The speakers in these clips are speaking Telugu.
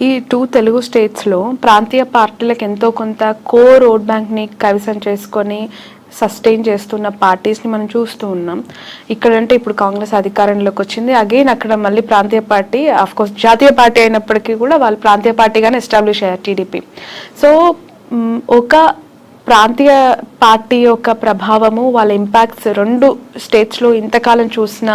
ఈ 2 తెలుగు స్టేట్స్లో ప్రాంతీయ పార్టీలకు ఎంతో కొంత కోర్ ఓట్ బ్యాంక్ని కైవసం చేసుకొని సస్టైన్ చేస్తున్న పార్టీస్ని మనం చూస్తూ ఉన్నాం. ఇక్కడంటే ఇప్పుడు కాంగ్రెస్ అధికారంలోకి వచ్చింది, అగైన్ అక్కడ మళ్ళీ ప్రాంతీయ పార్టీ, ఆఫ్కోర్స్ జాతీయ పార్టీ అయినప్పటికీ కూడా వాళ్ళు ప్రాంతీయ పార్టీగానే ఎస్టాబ్లిష్ అయ్యారు టీడీపీ. సో ఒక ప్రాంతీయ పార్టీ యొక్క ప్రభావము, వాళ్ళ ఇంపాక్ట్స్ 2 స్టేట్స్లో ఇంతకాలం చూసిన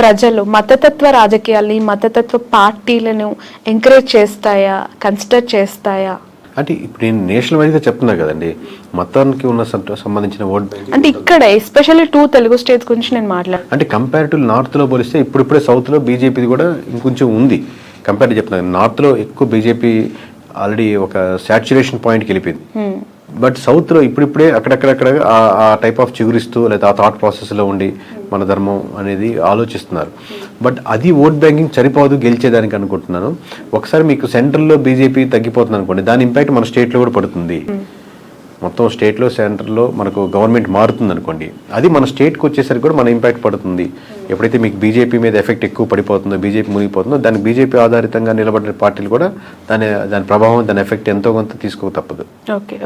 ప్రజలు మతతత్వ రాజకీయాల్ని, మతతత్వ పార్టీలను ఎంకరేజ్ చేస్తాయా, కన్సిడర్ చేస్తాయా? అంటే ఇప్పుడు నేను నేషనల్ వైజ్గా చెప్తున్నా కదండి, మతానికి ఉన్న సంబంధించిన ఓట్ బ్యాంక్ అంటే ఇక్కడ ఎస్పెషల్లీ 2 తెలుగు స్టేట్స్ గురించి నేను మాట్లాడాను. అంటే కంపారిటివ్ నార్త్లో పోలిస్తే ఇప్పుడిప్పుడే సౌత్లో బీజేపీది కూడా ఇంకొంచెం ఉంది. కంపారిటివ్ చెప్తున్నా, నార్త్లో ఎక్కువ బీజేపీ ఆల్రెడీ ఒక సాచ్యురేషన్ పాయింట్కి వెళ్ళిపోయింది. బట్ సౌత్లో ఇప్పుడిప్పుడే అక్కడక్కడక్కడ ఆ టైప్ ఆఫ్ చిగురిస్తూ లేదా ఆ థాట్ ప్రాసెస్లో ఉండి మన ధర్మం అనేది ఆలోచిస్తున్నారు. బట్ అది ఓట్ బ్యాంకింగ్ సరిపోదు గెలిచేదానికి అనుకుంటున్నాను. ఒకసారి మీకు సెంట్రల్లో బీజేపీ తగ్గిపోతుంది అనుకోండి, దాని ఇంపాక్ట్ మన స్టేట్లో కూడా పడుతుంది. మొత్తం స్టేట్లో సెంటర్లో మనకు గవర్నమెంట్ మారుతుంది అనుకోండి, అది మన స్టేట్కి వచ్చేసరికి కూడా మన ఇంపాక్ట్ పడుతుంది. ఎప్పుడైతే మీకు బీజేపీ మీద ఎఫెక్ట్ ఎక్కువ పడిపోతుందో, బీజేపీ మునిగిపోతుందో, దానికి బీజేపీ ఆధారితంగా నిలబడిన పార్టీలు కూడా దాని ప్రభావం, దాని ఎఫెక్ట్ ఎంతో కొంత తీసుకోక తప్పదు.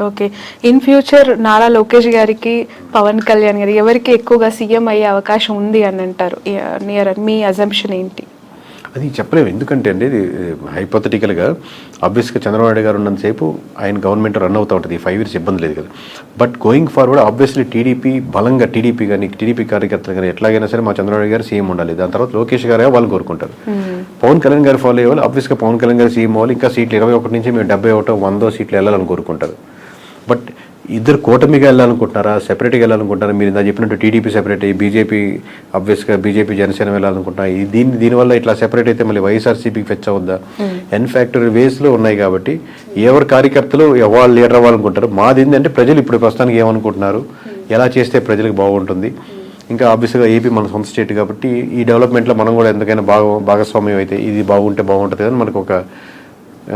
Okay. In future Nara Lokesh గారికి, పవన్ కళ్యాణ్ గారికి ఎవరికి ఎక్కువగా సీఎం అయ్యే అవకాశం ఉంది అని అంటారు? మీ అజంప్షన్ ఏంటి? అది చెప్పలేము. ఎందుకంటే అండి, ఇది హైపోథెటికల్గా ఆబ్వియస్గా చంద్రబాబు నాయుడు గారు ఉన్నంతసేపు ఆయన గవర్నమెంట్ రన్ అవుతూ ఉంటుంది. 5 years ఇబ్బంది లేదు కదా. But going forward obviously TDP కానీ టీడీపీ కార్యకర్తలు కానీ ఎట్లాగైనా సరే మా చంద్రబాబు నాయుడు గారు సీఎం ఉండాలి. దాని తర్వాత లోకేష్ గారు వాళ్ళు కోరుకుంటారు. పవన్ కళ్యాణ్ గారు ఫాలో అయ్యేవాళ్ళు ఆబ్వియస్గా పవన్ కళ్యాణ్ గారు సీఎం అవ్వాలి. ఇంకా సీట్లు 21 నుంచి మేము 71, 100 సీట్లు వెళ్ళాలని కోరుకుంటారు. బట్ ఇద్దరు కూటమిగా వెళ్ళాలనుకుంటున్నారా, సెపరేట్గా వెళ్ళాలనుకుంటున్నారా? మీరు ఇందా చెప్పినట్టు టీడీపీ సెపరేట్ అయ్యి బీజేపీ ఆబ్వియస్గా బీజేపీ జనసేన వెళ్ళాలనుకుంటున్నారు. దీనివల్ల ఇట్లా సెపరేట్ అయితే మళ్ళీ వైఎస్ఆర్సీపీకి ఫెచ్ అవుద్దా? ఎన్ ఫ్యాక్టరీ వేస్లో ఉన్నాయి కాబట్టి ఎవరి కార్యకర్తలు వాళ్ళు లీడర్ అవ్వాలనుకుంటారు. మాది ఏంటంటే ప్రజలు ఇప్పుడు ప్రస్తుతానికి ఏమనుకుంటున్నారు, ఎలా చేస్తే ప్రజలకు బాగుంటుంది. ఇంకా ఆబ్వియస్గా ఏపీ మన సొంత స్టేట్ కాబట్టి ఈ డెవలప్మెంట్లో మనం కూడా ఎందుకైనా భాగస్వామ్యం అయితే ఇది బాగుంటే బాగుంటుంది కానీ మనకు ఒక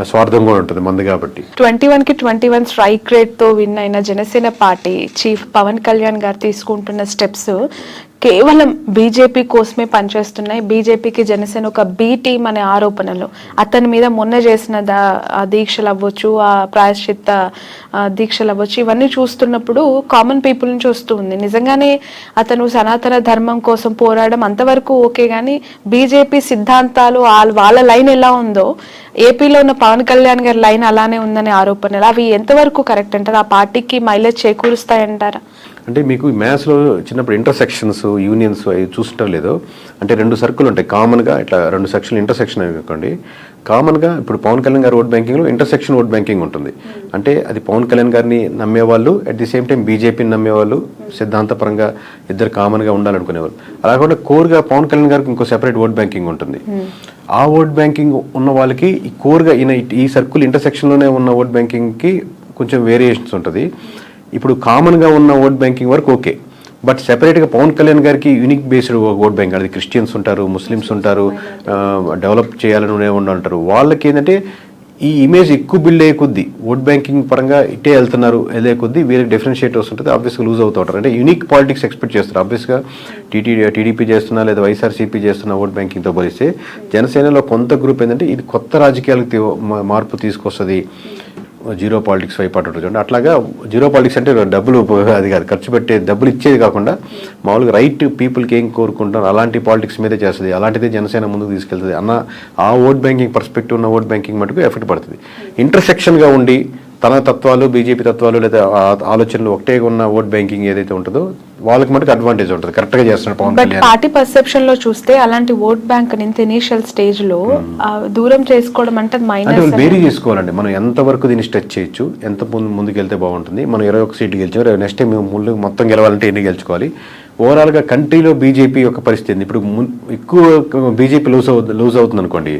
స్వార్థం కూడా ఉంటుంది మంది కాబట్టి. 21కి 21 స్ట్రైక్ రేట్ తో విన్ అయిన జనసేన పార్టీ చీఫ్ పవన్ కళ్యాణ్ గారు తీసుకుంటున్న స్టెప్స్ కేవలం బీజేపీ కోసమే పనిచేస్తున్నాయి. బీజేపీకి జనసేన ఒక బీ టీమ్ అనే ఆరోపణలు, అతని మీద మొన్న చేసిన దీక్షలు అవ్వచ్చు, ఆ ప్రాయశ్చిత్త దీక్షలు అవ్వచ్చు, ఇవన్నీ చూస్తున్నప్పుడు కామన్ పీపుల్ నుంచి వస్తూ ఉంది. నిజంగానే అతను సనాతన ధర్మం కోసం పోరాడడం అంతవరకు ఓకే, కానీ బీజేపీ సిద్ధాంతాలు వాళ్ళ లైన్ ఎలా ఉందో ఏపీలో ఉన్న పవన్ కళ్యాణ్ గారి లైన్ అలానే ఉందనే ఆరోపణలు, అవి ఎంతవరకు కరెక్ట్ అంటారు? ఆ పార్టీకి మైలేజ్ చేకూరుస్తాయంటారా? అంటే మీకు మ్యాథ్స్లో చిన్నప్పుడు ఇంటర్సెక్షన్స్, యూనియన్స్ అవి చూస్తుంటాం లేదో, అంటే 2 సర్కిల్ ఉంటాయి కామన్గా, ఇట్లా 2 సెక్షన్లు ఇంటర్సెక్షన్ అనుకోండి. కామన్గా ఇప్పుడు పవన్ కళ్యాణ్ గారి ఓట్ బ్యాంకింగ్లో ఇంటర్సెక్షన్ ఓట్ బ్యాంకింగ్ ఉంటుంది. అంటే అది పవన్ కళ్యాణ్ గారిని నమ్మేవాళ్ళు, అట్ ది సేమ్ టైం బీజేపీని నమ్మేవాళ్ళు, సిద్ధాంతపరంగా ఇద్దరు కామన్గా ఉండాలనుకునేవాళ్ళు. అలా కూడా కోర్గా పవన్ కళ్యాణ్ గారికి ఇంకో సెపరేట్ ఓట్ బ్యాంకింగ్ ఉంటుంది. ఆ ఓట్ బ్యాంకింగ్ ఉన్న వాళ్ళకి ఈ కోర్గా ఈ సర్కిల్ ఇంటర్సెక్షన్లోనే ఉన్న ఓట్ బ్యాంకింగ్కి కొంచెం వేరియేషన్స్ ఉంటుంది. ఇప్పుడు కామన్గా ఉన్న ఓట్ బ్యాంకింగ్ వరకు ఓకే, బట్ సెపరేట్గా పవన్ కళ్యాణ్ గారికి యూనిక్ బేస్డ్ ఓట్ బ్యాంక్, అది క్రిస్టియన్స్ ఉంటారు, ముస్లిమ్స్ ఉంటారు, డెవలప్ చేయాలని ఉంటారు. వాళ్ళకి ఏంటంటే ఈ ఇమేజ్ ఎక్కువ బిల్డ్ అయ్యే కొద్దీ, ఓట్ బ్యాంకింగ్ పరంగా ఇట్టే వెళ్ళే కొద్దీ వీరికి డిఫరెన్షియేట్ వస్తుంటుంది. ఆబ్వియస్గా లూజ్ అవుతూ ఉంటారు. అంటే యూనిక్ పాలిటిక్స్ ఎక్స్పెక్ట్ చేస్తారు. ఆబ్వియస్గా టీడీపీ చేస్తున్నా లేదా వైఎస్ఆర్సీపీ చేస్తున్న ఓట్ బ్యాంకింగ్తో పోలిస్తే జనసేనలో కొంత గ్రూప్ ఏంటంటే ఇది కొత్త రాజకీయాలకు మార్పు తీసుకొస్తుంది, జీరో పాలిటిక్స్ వైపు చూడండి. అట్లాగా జీరో పాలిటిక్స్ అంటే డబ్బులు అది కాదు, ఖర్చు పెట్టే డబ్బులు ఇచ్చేది కాకుండా మామూలుగా రైట్ పీపుల్కి ఏం కోరుకుంటారు అలాంటి పాలిటిక్స్ మీదే చేస్తుంది. అలాంటిదే జనసేన ముందుకు తీసుకెళ్తుంది అన్న ఆ ఓట్ బ్యాంకింగ్ పర్స్పెక్టివ్ ఉన్న ఓట్ బ్యాంకింగ్ మటుకు ఎఫెక్ట్ పడుతుంది. ఇంటర్సెక్షన్గా ఉండి తన తత్వాలు, బీజేపీ తత్వాలు లేదా ఆలోచనలు ఒకటే ఉన్న ఓట్ బ్యాంకింగ్ ఏదైతే ఉంటుందో వాళ్ళకి మటుకు అడ్వాంటేజ్ ఉంటుంది. కరెక్ట్గా చేస్తున్నారు పవన్ కళ్యాణ్. పార్టీ పర్సెప్షన్ లో చూస్తే అలాంటి ఓట్ బ్యాంక్ ఇంత ఇనిషియల్ స్టేజ్ లో దూరం చేసుకోవడం అంటే వేరీ చేసుకోవాలండి. మనం ఎంతవరకు దీన్ని స్ట్రెచ్ చేయొచ్చు, ఎంత ముందుకు వెళ్తే బాగుంటుంది. మనం 21 సీట్లు గెలిచాం, నెక్స్ట్ టైం ముందు మొత్తం గెలవాలంటే ఎన్ని గెలుచుకోవాలి. ఓవరాల్గా కంట్రీలో బీజేపీ యొక్క పరిస్థితి ఇప్పుడు ఎక్కువ బీజేపీ లూజ్ అవుతుంది అనుకోండి,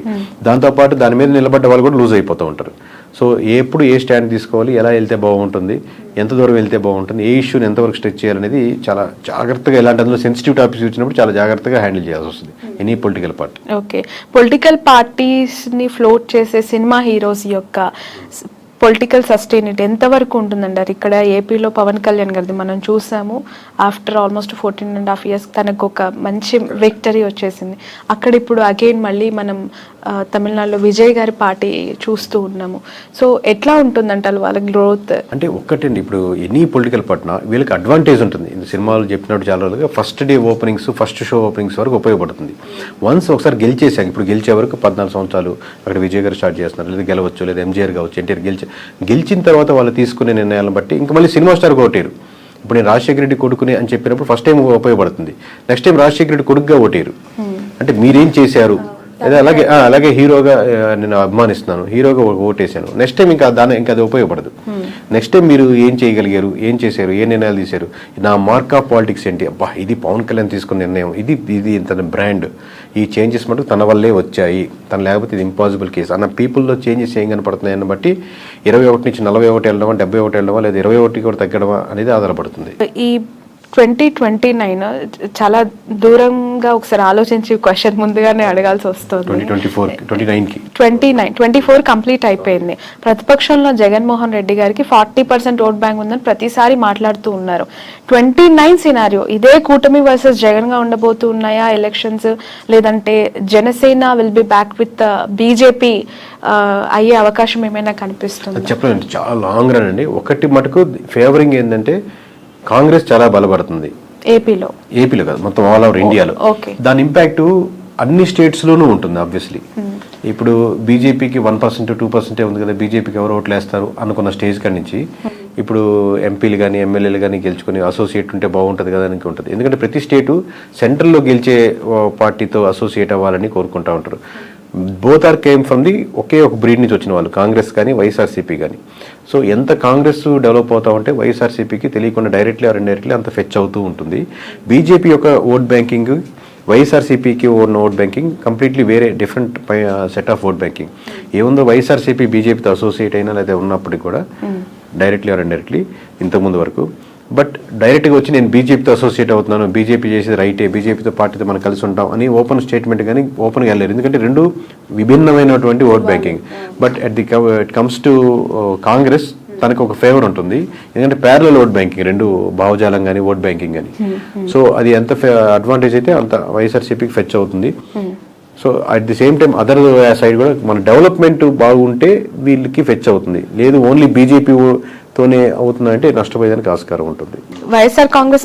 దాంతోపాటు దాని మీద నిలబడ్డ వాళ్ళు కూడా లూజ్ అయిపోతూ ఉంటారు. సో ఎప్పుడు ఏ స్టాండ్ తీసుకోవాలి, ఎలా వెళ్తే బాగుంటుంది, ఎంత దూరం వెళ్తే బాగుంటుంది, ఏ ఇష్యూని ఎంతవరకు స్ట్రెచ్ చేయాలనేది చాలా జాగ్రత్తగా, ఎలాంటి అందులో సెన్సిటివ్ టాపిక్స్ వచ్చినప్పుడు చాలా జాగ్రత్తగా హ్యాండిల్ చేయాల్సి వస్తుంది any political party. Okay, political పార్టీస్ని ఫ్లోట్ చేసే సినిమా హీరోస్ యొక్క పొలిటికల్ సస్టైనిటీ ఎంతవరకు ఉంటుందంటారు? ఇక్కడ ఏపీలో పవన్ కళ్యాణ్ గారిది మనం చూసాము, ఆఫ్టర్ ఆల్మోస్ట్ 14.5 years తనకు ఒక మంచి విక్టరీ వచ్చేసింది. అక్కడ ఇప్పుడు అగైన్ మళ్ళీ మనం తమిళనాడులో విజయ్ గారి పార్టీ చూస్తూ ఉన్నాము. సో ఎట్లా ఉంటుందంటారు వాళ్ళ గ్రోత్? అంటే ఒక్కటండి, ఇప్పుడు ఎనీ పొలిటికల్ పట్ల వీళ్ళకి అడ్వాంటేజ్ ఉంటుంది. ఈ సినిమాలు చెప్పినట్టు చాలా రోజులుగా first day openings, first show openings వరకు ఉపయోగపడుతుంది. వన్స్ ఒకసారి గెలిచేసాక, ఇప్పుడు గెలిచే వరకు 14 సంవత్సరాలు అక్కడ విజయ్ గారు స్టార్ట్ చేస్తున్నారు, లేదా గెలవచ్చు, లేదా ఎంజీఆర్ కావచ్చు, ఎన్టీఆర్ గెలిచిన తర్వాత వాళ్ళు తీసుకునే నిర్ణయాలను బట్టి ఇంకా మళ్ళీ సినిమా స్టార్ ఓటేరు. ఇప్పుడు నేను రాజశేఖర రెడ్డి కొడుకుని అని చెప్పినప్పుడు ఫస్ట్ టైం ఉపయోగపడుతుంది, నెక్స్ట్ టైం రాజశేఖర రెడ్డి కొడుకుగా ఓటేరు. అంటే మీరేం చేశారు, లేదా అలాగే హీరోగా నేను అభిమానిస్తున్నాను, హీరోగా ఓటేసాను, నెక్స్ట్ టైం ఇంకా అది ఉపయోగపడదు. నెక్స్ట్ టైం మీరు ఏం చేయగలిగారు, ఏం చేశారు, ఏ నిర్ణయాలు తీశారు, నా మార్క్ ఆఫ్ పాలిటిక్స్ ఏంటి, అబ్బా ఇది పవన్ కళ్యాణ్ తీసుకున్న నిర్ణయం, ఇది తన బ్రాండ్, ఈ చేంజెస్ మటుకు తన వల్లే వచ్చాయి, తను లేకపోతే ఇది ఇంపాసిబుల్ కేసు అన్న పీపుల్లో చేంజెస్ ఏం కనపడుతున్నాయని బట్టి 21 నుంచి 41 వెళ్ళడమా, 71 వెళ్ళడమా, లేదా 21 కూడా తగ్గడమా అనేది ఆధారపడుతుంది. ఈ 2029 చాలా దూరంగా ఒకసారి ఆలోచించి క్వశ్చన్ ముందుగానే అడగాల్సి వస్తుంది. 2024 కంప్లీట్ అయిపోయింది. ప్రతిపక్షంలో జగన్మోహన్ రెడ్డి గారికి 40% ఓట్ బ్యాంక్ ఉందని ప్రతిసారి మాట్లాడుతూ ఉన్నారు. 29 సినారియో ఇదే కూటమి వర్సెస్ జగన్ గా ఉండబోతూ ఉన్నాయా ఎలక్షన్స్, లేదంటే Janasena will be back with BJP అయ్యే అవకాశం ఏమైనా కనిపిస్తుంది? చెప్పండి, చాలా లాంగ్ రన్ అండి. ఒకటి మటుకు ఫేవరింగ్ ఏంటంటే కాంగ్రెస్ చాలా బలపడుతుంది ఏపీలో కాదు, మొత్తం ఆల్ ఓవర్ ఇండియాలో. దాని ఇంపాక్ట్ అన్ని స్టేట్స్ లోనూ ఉంటుంది ఆబ్వియస్లీ. ఇప్పుడు బీజేపీకి 1% 2% ఉంది కదా, బీజేపీకి ఎవరు ఓట్లు వేస్తారు అనుకున్న స్టేజ్ కాడి నుంచి ఇప్పుడు ఎంపీలు కానీ ఎమ్మెల్యేలు కానీ గెలుచుకుని అసోసియేట్ ఉంటే బాగుంటుంది కదా అని ఉంటుంది. ఎందుకంటే ప్రతి స్టేటు సెంట్రల్లో గెలిచే పార్టీతో అసోసియేట్ అవ్వాలని కోరుకుంటూ ఉంటారు. Both are came from the ఒకే ఒక బ్రీడ్ నుంచి వచ్చిన వాళ్ళు, కాంగ్రెస్ కానీ వైఎస్ఆర్సీపీ కానీ. సో ఎంత కాంగ్రెస్ డెవలప్ అవుతా ఉంటే వైఎస్ఆర్సీపీకి తెలియకుండా డైరెక్ట్లీ ఆర్ ఇండైరెక్ట్లీ అంత ఫెచ్ అవుతూ ఉంటుంది. బీజేపీ యొక్క ఓట్ బ్యాంకింగ్, వైఎస్ఆర్సీపీకి ఉన్న ఓట్ బ్యాంకింగ్ కంప్లీట్లీ వేరే different set of vote banking. ఏముందో వైఎస్ఆర్సీపీ బీజేపీతో అసోసియేట్ అయినా లేదా ఉన్నప్పటికీ కూడా డైరెక్ట్లీ ఆర్ ఇండైరెక్ట్లీ ఇంతకుముందు వరకు. బట్ డైరెక్ట్గా వచ్చి నేను బీజేపీతో అసోసియేట్ అవుతున్నాను, బీజేపీ చేసేది రైటే, బీజేపీతో పార్టీతో మనం కలిసి ఉంటాం అని ఓపెన్ స్టేట్మెంట్ కానీ ఓపెన్గా వెళ్ళారు. ఎందుకంటే రెండు విభిన్నమైనటువంటి vote banking. But it comes to Congress తనకు ఒక ఫేవర్ ఉంటుంది, ఎందుకంటే ప్యారలల్ ఓట్ బ్యాంకింగ్, రెండు భావజాలం కానీ ఓట్ బ్యాంకింగ్ కానీ. సో అది ఎంత అడ్వాంటేజ్ అయితే అంత వైఎస్ఆర్సీపీకి ఫెచ్ అవుతుంది. So at the same time other side కూడా మన డెవలప్మెంట్ బాగుంటే వీళ్ళకి ఫెచ్ అవుతుంది. లేదు ఓన్లీ బీజేపీ తోనే అవుతుందంటే నష్టపోయేదానికి ఆస్కారం ఉంటుంది. వైఎస్ఆర్ కాంగ్రెస్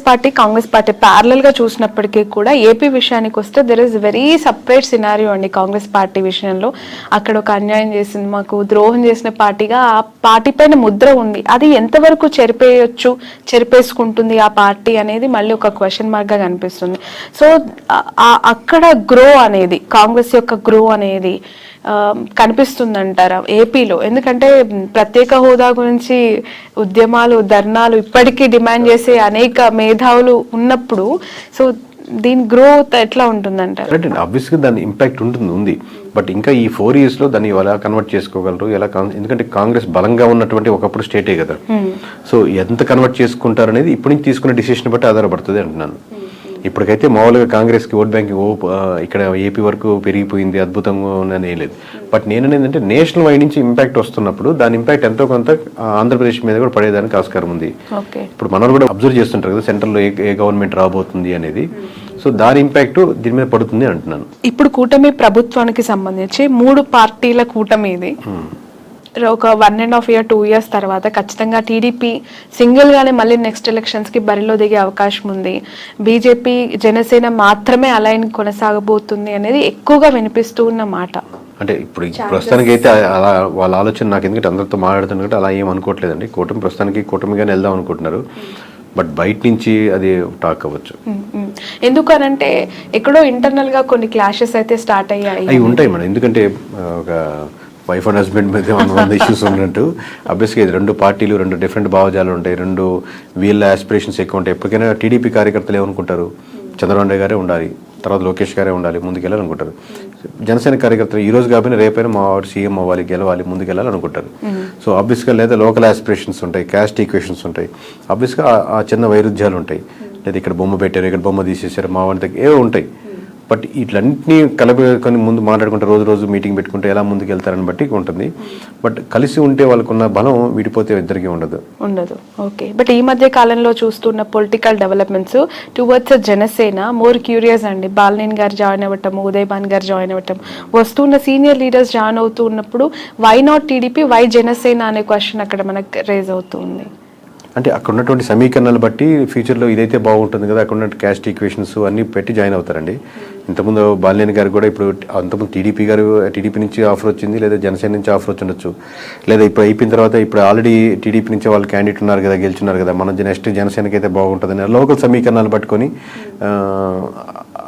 పార్టీ ప్యారలల్ గా చూసినప్పటికీ కూడా ఏపీ విషయానికి వస్తే there is very separate scenario అండి. కాంగ్రెస్ పార్టీ విషయంలో అక్కడ ఒక అన్యాయం చేసింది, మాకు ద్రోహం చేసిన పార్టీగా ఆ పార్టీ పైన ముద్ర ఉంది. అది ఎంతవరకు చెరిపేసుకుంటుంది ఆ పార్టీ అనేది మళ్ళీ ఒక క్వశ్చన్ మార్క్ గా కనిపిస్తుంది. సో అక్కడ గ్రో అనేది, కాంగ్రెస్ యొక్క గ్రో అనేది కనిపిస్తుందంటారా ఏపీలో? ఎందుకంటే ప్రత్యేక హోదా గురించి ఉద్యమాలు, ధర్నాలు ఇప్పటికీ డిమాండ్ చేసే అనేక మేధావులు ఉన్నప్పుడు సో దీని గ్రోత్ ఎట్లా ఉంటుందంటారు? ఆబ్వియస్ గా దాని ఇంపాక్ట్ ఉంది. బట్ ఇంకా ఈ 4 years లో దాన్ని ఎలా కన్వర్ట్ చేసుకోగలరు, ఎందుకంటే కాంగ్రెస్ బలంగా ఉన్నటువంటి ఒకప్పుడు స్టేటే కదా. సో ఎంత కన్వర్ట్ చేసుకుంటారు అనేది ఇప్పుడు నుంచి తీసుకునే డిసిషన్ బట్టి ఆధారపడుతుంది అంటున్నాను. ఇప్పటికైతే మామూలుగా కాంగ్రెస్కి ఓట్ బ్యాంకింగ్ ఇక్కడ ఏపీ వరకు పెరిగిపోయింది, అద్భుతంగా ఉందని ఏం లేదు. బట్ నేనేంటంటే నేషనల్ వైడ్ నుంచి ఇంపాక్ట్ వస్తున్నప్పుడు దాని ఇంపాక్ట్ ఎంతో కొంత ఆంధ్రప్రదేశ్ మీద కూడా పడేదానికి ఆస్కారం ఉంది. ఇప్పుడు మనల్ని కూడా అబ్జర్వ్ చేస్తుంటారు కదా సెంట్రల్లో ఏ గవర్నమెంట్ రాబోతుంది అనేది. సో దాని ఇంపాక్ట్ దీని మీద పడుతుంది అంటున్నాను. ఇప్పుడు కూటమి ప్రభుత్వానికి సంబంధించి 3 పార్టీల కూటమి ఇది. ఒక 1.5 year 2 years తర్వాత ఖచ్చితంగా టీడీపీ సింగిల్ గానే మళ్ళీ నెక్స్ట్ ఎలక్షన్స్ కి బరిలో దిగే అవకాశం ఉంది. బీజేపీ జనసేన మాత్రమే అలైన్ కొనసాగబోతుంది అనేది ఎక్కువగా వినిపిస్తూ ఉన్న మాట. అంటే ఇప్పుడు ప్రస్తుతానికి అయితే అలా వాళ్ళ ఆలోచన నాకు, ఎందుకంటే అందరితో మాట్లాడుతున్నట్టు అలా ఏం అనుకోవట్లేదండి. కూటమిగానే వెళ్దాం అనుకుంటున్నారు. బట్ బయట నుంచి అది టాక్ అవ్వచ్చు. ఎందుకనంటే ఎక్కడో ఇంటర్నల్ గా కొన్ని క్లాషెస్ అయితే స్టార్ట్ అయ్యాయి. అవి ఉంటాయి మేడం, ఎందుకంటే ఒక వైఫ్ అండ్ హస్బెండ్ మీద 100 ఇష్యూస్ ఉన్నట్టు అబ్వియస్గా ఇది 2 పార్టీలు, 2 డిఫరెంట్ భావజాలు ఉంటాయి, 2 వీళ్ళ ఆస్పిరేషన్స్ ఎక్కువ ఉంటాయి. ఎప్పటికైనా టీడీపీ కార్యకర్తలు ఏమనుకుంటారు, చంద్రబాబు నాయుడు గారే ఉండాలి, తర్వాత లోకేష్ గారే ఉండాలి, ముందుకెళ్ళాలనుకుంటారు. జనసేన కార్యకర్తలు ఈ రోజు కాకపోయినా రేపైనా మా వాడు సీఎం అవ్వాలి, గెలవాలి, ముందుకెళ్ళాలనుకుంటారు. సో ఆబ్వియస్గా లేదా లోకల్ ఆస్పిరేషన్స్ ఉంటాయి, క్యాస్ట్ ఈక్వేషన్స్ ఉంటాయి, ఆబ్వియస్గా ఆ చిన్న వైరుధ్యాలు ఉంటాయి. లేదా ఇక్కడ బొమ్మ పెట్టారు, ఇక్కడ బొమ్మ తీసేసారు, మా వాడి దగ్గర ఏవో ఉంటాయి. బట్ ఇట్లన్నింటినీ కలుపుకొని ముందు మాట్లాడుకుంటే రోజు మీటింగ్ పెట్టుకుంటే ఎలా ముందుకు వెళ్తారని బట్టి ఉంటుంది. బట్ కలిసి ఉంటే వాళ్ళకున్న బలం విడిపోతే ఇద్దరికీ ఉండదు. ఓకే. బట్ ఈ మధ్య కాలంలో చూస్తున్న political developments towards Janasena more curious అండి. బాలినేని గారు జాయిన్ అవ్వటం, ఉదయభాన్ గారు జాయిన్ అవ్వటం, వస్తున్న సీనియర్ లీడర్స్ జాయిన్ అవుతూ ఉన్నప్పుడు why not TDP, why Janasena అనే క్వశ్చన్ అక్కడ మనకు రేజ్ అవుతుంది. అంటే అక్కడ ఉన్నటువంటి సమీకరణాలు బట్టి ఫ్యూచర్లో ఇదైతే బాగుంటుంది కదా, అక్కడ ఉన్న క్యాస్ట్ ఈక్వేషన్స్ అన్నీ పెట్టి జాయిన్ అవుతారండి. ఇంతకుముందు బాలినేని గారు కూడా ఇప్పుడు అంతకుముందు టీడీపీ నుంచి ఆఫర్ వచ్చింది, లేదా జనసేన నుంచి ఆఫర్ వచ్చి ఉండొచ్చు, లేదా ఇప్పుడు అయిపోయిన తర్వాత ఇప్పుడు ఆల్రెడీ టీడీపీ నుంచి వాళ్ళు క్యాండిడేట్ ఉన్నారు కదా, గెలుచున్నారు కదా, మనం నెక్స్ట్ జనసేనకి అయితే బాగుంటుందని లోకల్ సమీకరణాలు పట్టుకొని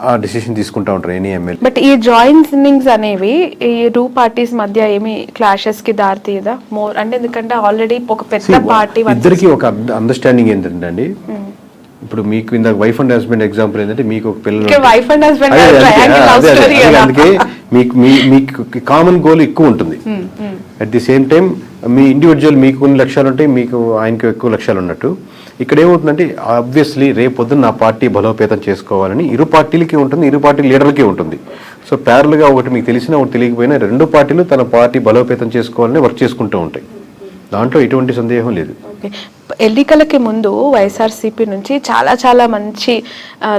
ఆ డిసిషన్ తీసుకుంటా ఉంటారు ఎనీ ఎమ్మెల్యే. బట్ ఈ జాయినింగ్స్ అనేవి ఈ టూ పార్టీస్ మధ్య ఏమి క్లాషెస్ కి దారి తీయదా మోర్ అంటే? ఎందుకంటే ఆల్రెడీ ఒక పెద్ద పార్టీ ఇద్దరికి ఒక అండర్స్టాండింగ్ ఏంటంటే అండి, ఇప్పుడు మీకు ఇందాక వైఫ్ అండ్ హస్బెండ్ ఎగ్జాంపుల్ ఏంటంటే మీకు ఒక పిల్లలు, వైఫ్ అండ్ హస్బెండ్ అందుకే మీకు కామన్ గోల్ ఎక్కువ ఉంటుంది. At the same time me individual మీకు కొన్ని లక్ష్యాలు ఉంటాయి, మీకు ఆయనకు ఎక్కువ లక్ష్యాలు ఉన్నట్టు. ఇక్కడ ఏమవుతుందంటే ఆబ్వియస్లీ రేపొద్దున నా పార్టీ బలోపేతం చేసుకోవాలని ఇరు పార్టీలకి ఉంటుంది, ఇరు పార్టీ లీడర్లకి ఉంటుంది. సో ప్యారల్గా ఒకటి మీకు తెలిసినా ఒకటి తెలియకపోయినా రెండు పార్టీలు తన పార్టీ బలోపేతం చేసుకోవాలని వర్క్ చేసుకుంటూ ఉంటాయి. దాంట్లో ఎటువంటి సందేహం లేదు. ఎన్నికలకి ముందు వైఎస్ఆర్సీపీ నుంచి చాలా మంచి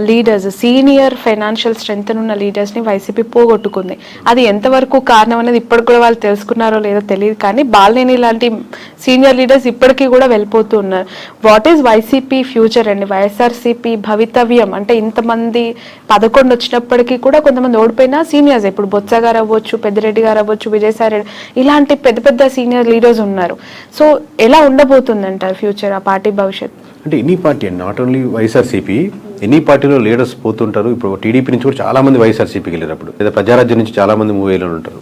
లీడర్స్, సీనియర్ ఫైనాన్షియల్ స్ట్రెంగ్త్ ఉన్న లీడర్స్ని వైసీపీ పోగొట్టుకుంది. అది ఎంతవరకు కారణం అనేది ఇప్పటికి కూడా వాళ్ళు తెలుసుకున్నారో లేదో తెలియదు, కానీ బాలినేని లాంటి సీనియర్ లీడర్స్ ఇప్పటికీ కూడా వెళ్ళిపోతూ ఉన్నారు. వాట్ ఈజ్ వైసీపీ ఫ్యూచర్ అండి? వైఎస్ఆర్సీపీ భవితవ్యం అంటే ఇంతమంది 11 వచ్చినప్పటికీ కూడా కొంతమంది ఓడిపోయినా సీనియర్స్, ఇప్పుడు బొత్స గారు అవ్వచ్చు, పెద్దిరెడ్డి గారు అవ్వచ్చు, విజయసాయి రెడ్డి, ఇలాంటి పెద్ద సీనియర్ లీడర్స్ ఉన్నారు. సో ఎలా ఉండబోతుందంటారు ఫ్యూచర్, ఆ పార్టీ భవిష్యత్? అంటే ఎనీ పార్టీ అండి, నాట్ ఓన్లీ వైఎస్ఆర్సీపీ, ఎనీ పార్టీలో లీడర్స్ పోతుంటారు. ఇప్పుడు టీడీపీ నుంచి కూడా చాలా మంది వైఎస్ఆర్సీపీకి వెళ్ళినప్పుడు, లేదా ప్రజారాజ్యం నుంచి చాలా మంది మూవ్ అయ్యి ఉంటారు.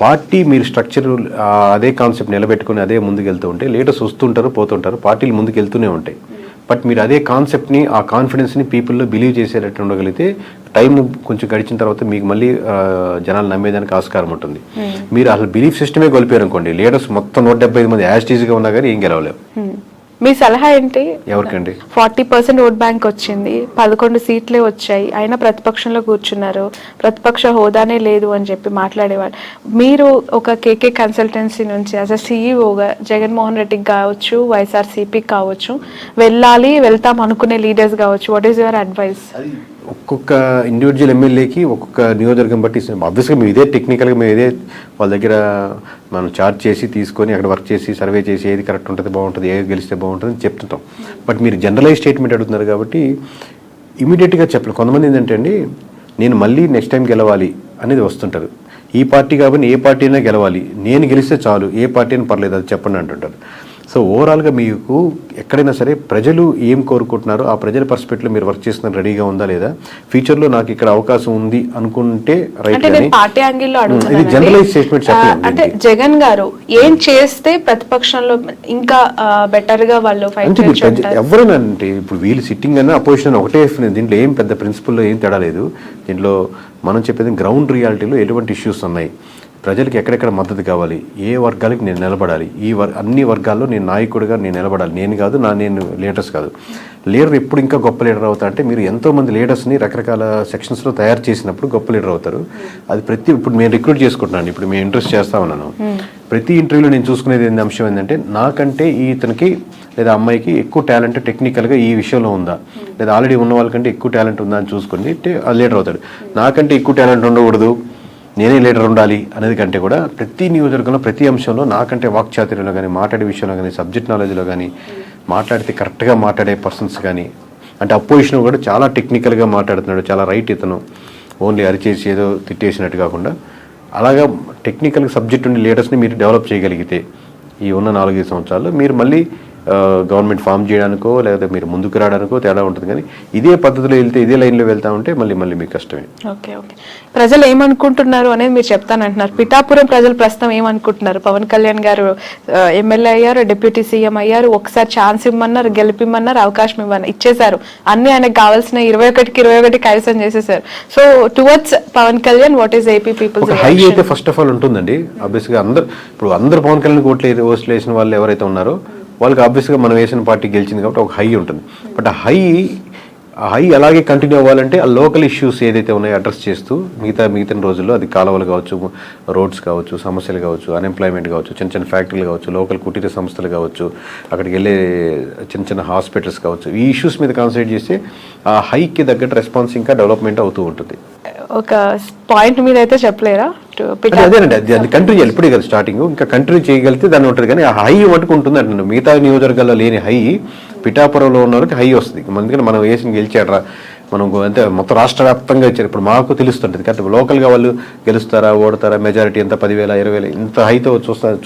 పార్టీ మీరు స్ట్రక్చర్ అదే కాన్సెప్ట్ నిలబెట్టుకుని అదే ముందుకు వెళ్తూ ఉంటే లీడర్స్ వస్తుంటారు, పోతుంటారు, పార్టీలు ముందుకు వెళ్తూనే ఉంటాయి. బట్ మీరు అదే కాన్సెప్ట్ని, ఆ కాన్ఫిడెన్స్ని పీపుల్లో బిలీవ్ చేసేటట్టు ఉండగలిగితే టైం కొంచెం గడిచిన తర్వాత మీకు మళ్ళీ జనాలు నమ్మేదానికి ఆస్కారం ఉంటుంది. మీరు అసలు బిలీఫ్ సిస్టమే కోల్పోయారు అనుకోండి, లీడర్స్ మొత్తం 175 మంది యాస్టీజ్గా ఉన్నా కానీ ఏం గెలవలేవు. మీ సలహా ఏంటి? ఎవరికండి? 40% ఓట్ బ్యాంక్ వచ్చింది, 11 సీట్లే వచ్చాయి, అయినా ప్రతిపక్షంలో కూర్చున్నారు, ప్రతిపక్ష హోదానే లేదు అని చెప్పి మాట్లాడేవాళ్ళు. మీరు ఒక కేకే కన్సల్టెన్సీ నుంచి యాజ్ అ సీఈఓగా జగన్మోహన్ రెడ్డికి కావచ్చు, వైఎస్ఆర్సీపీకి కావచ్చు, వెళ్తాం అనుకునే లీడర్స్ కావచ్చు, వాట్ ఈస్ యువర్ అడ్వైస్? ఒక్కొక్క ఇండివిజువల్ ఎమ్మెల్యేకి ఒక్కొక్క నియోజకవర్గం బట్టి ఆబ్వియస్గా మేము ఇదే టెక్నికల్గా మేము ఇదే వాళ్ళ దగ్గర మనం చార్జ్ చేసి తీసుకొని అక్కడ వర్క్ చేసి సర్వే చేసి ఏది కరెక్ట్ ఉంటుంది, బాగుంటుంది, ఏది గెలిస్తే బాగుంటుంది అని చెప్తుంటాం. బట్ మీరు జనరలైజ్ స్టేట్మెంట్ అడుగుతున్నారు కాబట్టి ఇమీడియట్గా చెప్పలేదు. కొంతమంది ఏంటంటే అండి, నేను మళ్ళీ నెక్స్ట్ టైం గెలవాలి అనేది వస్తుంటారు. ఈ పార్టీ కాబట్టి ఏ పార్టీ అయినా గెలవాలి, నేను గెలిస్తే చాలు, ఏ పార్టీ అయినా పర్లేదు అది చెప్పండి అంటుంటారు. సో ఓవరాల్గా మీకు ఎక్కడైనా సరే ప్రజలు ఏం కోరుకుంటున్నారో ఆ ప్రజల పర్స్పెక్టివ్లో మీరు వర్క్ చేస్తున్న రెడీగా ఉందా లేదా, ఫ్యూచర్లో నాకు ఇక్కడ అవకాశం ఉంది అనుకుంటే రైట్. పార్టీ యాంగిల్ లో ఇది జనరలైజ్ స్టేట్మెంట్ చెప్పలేదు. అంటే జగన్ గారు ఏం చేస్తే ప్రతిపక్షంలో ఇంకా బెటర్ గా వాళ్ళు ఫైట్ చేయొచ్చు? ఎవరైనా అంటే ఇప్పుడు వీళ్ళు సిట్టింగ్ అన్న అపోజిషన్ ఒకటే, దీంట్లో ఏం పెద్ద ప్రిన్సిపల్లో ఏం తేడా లేదు. దీంట్లో మనం చెప్పేది గ్రౌండ్ రియాలిటీలో ఎటువంటి ఇష్యూస్ ఉన్నాయి, ప్రజలకు ఎక్కడెక్కడ మద్దతు కావాలి, ఏ వర్గాలకి నేను నిలబడాలి, అన్ని వర్గాల్లో నేను నాయకుడిగా నేను నిలబడాలి. నేను కాదు, నేను లీడర్స్ కాదు. లీడర్ ఎప్పుడు ఇంకా గొప్ప లీడర్ అవుతా అంటే మీరు ఎంతోమంది లీడర్స్ని రకరకాల సెక్షన్స్లో తయారు చేసినప్పుడు గొప్ప లీడర్ అవుతారు. అది ఇప్పుడు నేను రిక్రూట్ చేసుకుంటున్నాను, ఇప్పుడు మేము ఇంట్రెస్ట్ చేస్తా ఉన్నాను. ప్రతి ఇంటర్వ్యూలో నేను చూసుకునేది అంశం ఏంటంటే నాకంటే ఇతనికి లేదా అమ్మాయికి ఎక్కువ టాలెంట్ టెక్నికల్గా ఈ విషయంలో ఉందా, లేదా ఆల్రెడీ ఉన్న వాళ్ళకంటే ఎక్కువ టాలెంట్ ఉందా అని చూసుకుని లీడర్ అవుతాడు. నాకంటే ఎక్కువ టాలెంట్ ఉండకూడదు, నేనే లీడర్ ఉండాలి అనేది కంటే కూడా ప్రతి నియోజకవర్గంలో ప్రతి అంశంలో నాకంటే వాక్చాతుర్యంలో కానీ, మాట్లాడే విషయంలో కానీ, సబ్జెక్ట్ నాలెడ్జ్లో కానీ, మాట్లాడితే కరెక్ట్గా మాట్లాడే పర్సన్స్ కానీ, అంటే అపోజిషన్ కూడా చాలా టెక్నికల్గా మాట్లాడుతున్నాడు, చాలా రైట్ ఇతను, ఓన్లీ అరిచేసి ఏదో తిట్టేసినట్టు కాకుండా అలాగా టెక్నికల్ సబ్జెక్ట్ ఉండే లీడర్స్ని మీరు డెవలప్ చేయగలిగితే ఈ ఉన్న 4-5 సంవత్సరాల్లో మీరు మళ్ళీ గవర్నమెంట్ ఫామ్ చేయడానికో లేదా మీరు ముందుకు రావడానికో తేడా ఉంటుంది. కానీ ఇదే పద్ధతిలో వెళ్తే, ఇదే లైన్లో వెళ్తా ఉంటే మళ్ళీ మీకు కష్టమే. ఓకే. ప్రజలు ఏమనుకుంటున్నారు అనేది మీరు చెప్తానంటున్నారు. పిఠాపురం ప్రజలు ప్రస్తుతం ఏమనుకుంటున్నారు? పవన్ కళ్యాణ్ గారు ఎమ్మెల్యే అయ్యారు, డిప్యూటీ సీఎం అయ్యారు, ఒకసారి ఛాన్స్ ఇవ్వమన్నారు, గెలిపిమ్మన్నారు, అవకాశం ఇచ్చేశారు, అన్ని ఆయనకు కావాల్సిన 21కి 21 కైవసం చేసేసారు. So towards Pawan Kalyan what is AP peoples high అయితే ఫస్ట్ ఆఫ్ ఆల్ ఉంటుందండి. ఆబ్వియస్గా అందరూ పవన్ కళ్యాణ్ ఓట్లు వేసిన వాళ్ళు ఎవరైతే ఉన్నారో వాళ్ళకి ఆబ్వియస్గా మనం వేసిన పార్టీ గెలిచింది కాబట్టి ఒక హై ఉంటుంది. బట్ ఆ హై ఆ హై అలాగే కంటిన్యూ అవ్వాలంటే ఆ లోకల్ ఇష్యూస్ ఏదైతే ఉన్నాయో అడ్రస్ చేస్తూ మిగతా రోజుల్లో అది కాలువలు కావచ్చు, రోడ్స్ కావచ్చు, సమస్యలు కావచ్చు, అన్ఎంప్లాయ్మెంట్ కావచ్చు, చిన్న చిన్న ఫ్యాక్టరీలు కావచ్చు, లోకల్ కుటీర సంస్థలు కావచ్చు, అక్కడికి వెళ్ళే చిన్న చిన్న హాస్పిటల్స్ కావచ్చు, ఈ ఇష్యూస్ మీద కాన్సన్ట్రేట్ చేస్తే ఆ హైకి తగ్గట్టు రెస్పాన్స్ ఇంకా డెవలప్మెంట్ అవుతూ ఉంటుంది. ఒక పాయింట్ మీద అయితే చెప్పలేరా? అదేనండి, అది కంటిన్యూ చేయాలి. ఇప్పుడే కదా స్టార్టింగ్, ఇంకా కంటిన్యూ చేయగలిగితే దాన్ని ఉంటుంది. కానీ ఆ హై మటుకు ఉంటుంది అంటున్నాను. మిగతా నియోజకవర్గాల్లో లేని హై పిఠాపురంలో ఉన్న వరకు హై వస్తుంది. ఎందుకంటే మనం వేసి గెలిచాడరా, మనం అంటే మొత్తం రాష్ట్ర వ్యాప్తంగా ఇచ్చారు. ఇప్పుడు మాకు తెలుస్తుంటుంది కాబట్టి లోకల్గా వాళ్ళు గెలుస్తారా, ఓడతారా, మెజారిటీ ఎంత 10,000, 20,000 ఇంత హైతో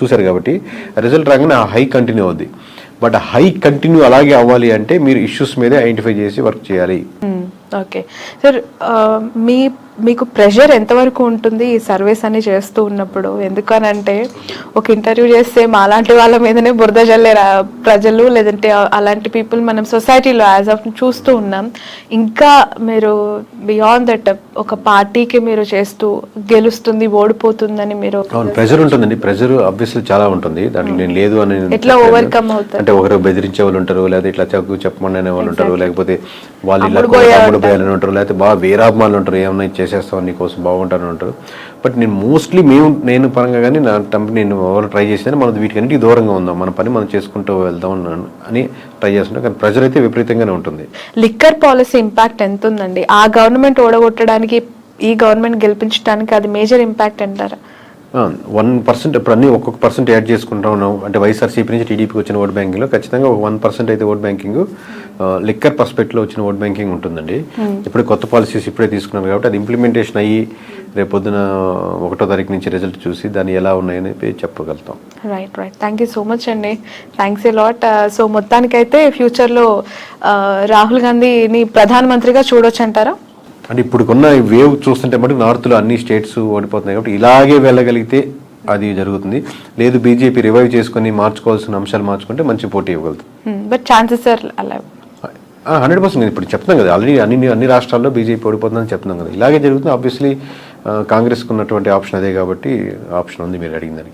చూశారు కాబట్టి రిజల్ట్ రాగానే ఆ హై కంటిన్యూ అవుద్ది. బట్ హై కంటిన్యూ అలాగే అవ్వాలి అంటే మీరు ఇష్యూస్ మీదే ఐడెంటిఫై చేసి వర్క్ చేయాలి. ఓకే సార్, మీకు ప్రెషర్ ఎంతవరకు ఉంటుంది ఈ సర్వీస్ అని చేస్తూ ఉన్నప్పుడు? ఎందుకనంటే ఒక ఇంటర్వ్యూ చేస్తే మాలాంటి వాళ్ళ మీదనే బురద జల్లే ప్రజలు, లేదంటే అలాంటి పీపుల్ మనం సొసైటీలో యాజ్ ఆఫ్ చూస్తూ ఉన్నాం. ఇంకా మీరు బియాండ్ దట్ ఒక పార్టీకి మీరు చేస్తూ గెలుస్తుంది, ఓడిపోతుందని మీరు ప్రెషర్ ఉంటుందండి. ప్రెషర్ ఆబ్వియస్లీ చాలా ఉంటుంది. దాంట్లో నేను లేదు అని ఎట్లా ఓవర్కమ్ అవుతారు? అంటే ఒకరు బెదిరించే వాళ్ళు ఉంటారు, లేదా ఇట్లా చెప్పమని అనే వాళ్ళు ఉంటారు, లేకపోతే వాళ్ళు ఇలా అమ్ముడు పోయాలని ఉంటారు, లేకపోతే బాగా వీరాభిమానులు ఉంటారు, ఏమన్నా చేసేస్తాం నీకోసం బాగుంటారని ఉంటారు. బట్ నేను మోస్ట్లీ నేను పరంగా కానీ నా కంపెనీ నేను ఎవరు ట్రై చేసినా మనం వీటికన్నిటికీ దూరంగా ఉందాం, మన పని మనం చేసుకుంటూ వెళ్దాం అని ట్రై చేస్తున్నాం. కానీ ప్రెజర్ అయితే విపరీతంగానే ఉంటుంది. లిక్కర్ పాలసీ ఇంపాక్ట్ ఎంత ఉందండి? ఆ గవర్నమెంట్ ఓడగొట్టడానికి, ఈ గవర్నమెంట్ గెలిపించడానికి అది మేజర్ ఇంపాక్ట్ అంటారా? 1% ఇప్పుడు అన్ని ఒక్కొక్క పర్సెంట్ యాడ్ చేసుకుంటా ఉన్నాం. అంటే వైఎస్ఆర్సీపీ నుంచి టీడీపీకి వచ్చిన ఓట్ బ్యాంకింగ్లో ఖచ్చితంగా ఒక 1% అయితే ఓట్ బ్యాంకింగ్ లిక్కర్ పర్స్పెక్ట్లో వచ్చిన ఓట్ బ్యాంకింగ్ ఉంటుందండి. ఇప్పుడు కొత్త పాలసీస్ ఇప్పుడే తీసుకున్నారు కాబట్టి అది ఇంప్లిమెంటేషన్ అయ్యి రేపు పొద్దున 1వ తారీఖు నుంచి రిజల్ట్ చూసి దాన్ని ఎలా ఉన్నాయని చెప్పగలుగుతాం. Right. Thank you so much అండి. Thanks a lot. సో మొత్తానికైతే ఫ్యూచర్లో రాహుల్ గాంధీని ప్రధానమంత్రిగా చూడొచ్చు అంటారా? అంటే ఇప్పుడున్న వేవ్ చూస్తుంటే మటుకు నార్త్లో అన్ని స్టేట్స్ ఓడిపోతున్నాయి కాబట్టి ఇలాగే వెళ్ళగలిగితే అది జరుగుతుంది. లేదు బీజేపీ రివైవ్ చేసుకుని మార్చుకోవాల్సిన అంశాలు మార్చుకుంటే మంచి పోటీ ఇవ్వగలుగుతుంది. బట్ ఛాన్సెస్ ఆర్ అలా 100%. నేను ఇప్పుడు చెప్తున్నాం కదా, ఆల్రెడీ అన్ని రాష్ట్రాల్లో బీజేపీ ఓడిపోతుందని చెప్తున్నాం కదా, ఇలాగే జరుగుతుంది. ఆబ్వియస్లీ కాంగ్రెస్కి ఉన్నటువంటి ఆప్షన్ అదే కాబట్టి ఆప్షన్ ఉంది మీరు అడిగిన దానికి.